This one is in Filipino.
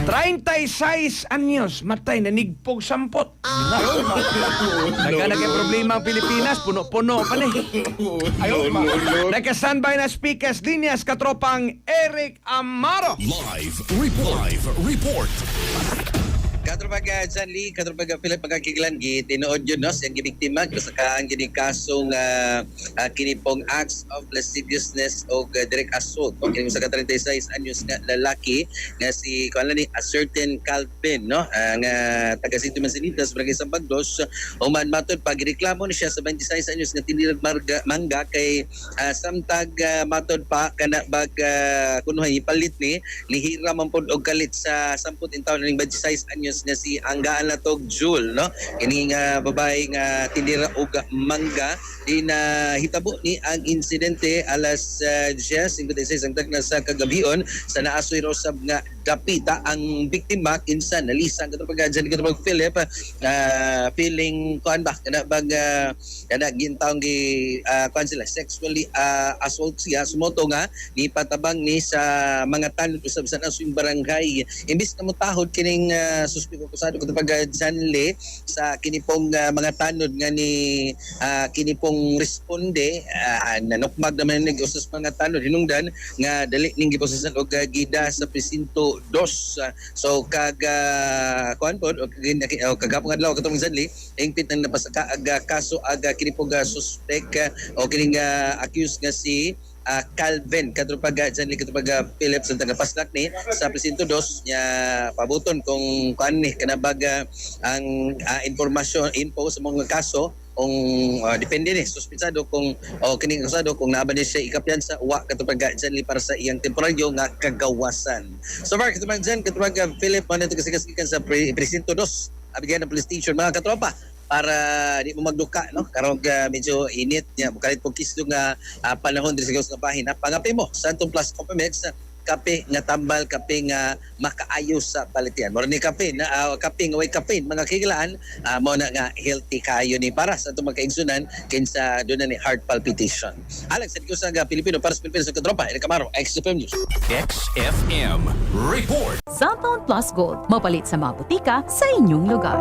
36 anyos, matay, nanigpog sampot. Nagkakay problema ang Pilipinas, puno-puno pa ni. Nagka-standby na speakers linyas katropang Eric Amaro. Live report. Katropaga John Lee, katropaga Philip Pagkakiglan, tinuod yun no, siyang gibiktima sa kaang ginikasong kinipong acts of lasciviousness o direct assault. O kining sa 36 anyos nga lalaki nga si ni a certain Calvin, no? Nga taga Sinto Mansinitas, Barangay Sampagdos, human matod pagreklamo ni siya sa 26 anyos nga tinirag mangga kay samtag matod pa kana bag kunuhay ipalit ni lihira man pod og kalit sa 10 taon ning 26 anyos na si Anggaan Latog Jul, no? Ini nga babae nga tinira og mangga di na hitabo ni ang insidente alas 10:56 ang tagna sa kagabion sa naasoy rosab nga dapita ang biktima kinsa nalisang katupag dyan katupag Philip feeling kuan ba kana bag kana gintaong gi kuan sila sexually assault siya sumoto nga ni patabang ni sa mga tanod usab sa nasong barangay imbis na motahod kining suspect akusado katupag Janle sa kinipong mga tanod nga ni kinipong responde nanukmag naman nig usas mga tanod hinungdan nga dali ning giprosesan og gida sa presinto 2 so kuan pod o kagapong adlaw katong Janle ingpit nang napasaka aga kaso aga kinipong suspect o kining accused nga si Calvin katrupaga dyan katrupaga Philip sa tagapaslak ni sa presinto 2 niya pabuton kung kuan ni kanabaga ang info sa mga kaso kung depende ni suspitsado kung kining akusado kung naaba ni siya ikapiyansa wa katrupaga dyan para sa iyang temporaryo nga kagawasan. So far katrupaga dyan katrupaga Philip man ito kasigasikan sa presinto 2 abigyan ng police station mga katropa para di mo magduka no karong medyo init nya bukalit pog kisdo nga panahon diri sa bahin pangapi mo Santon Plus Copamex kape nga tambal kape nga makaayo sa palitian mo ni kape na kape nga way kape mga kigilaan mo na nga healthy kayo ni para sa itong magkaigsunan kinsa doon na ni heart palpitation alang sa dikos nga Pilipino para sa Pilipino sa katropa Eric Amaro XFM News XFM report. Santon Plus Gold, mapalit sa mga butika sa inyong lugar.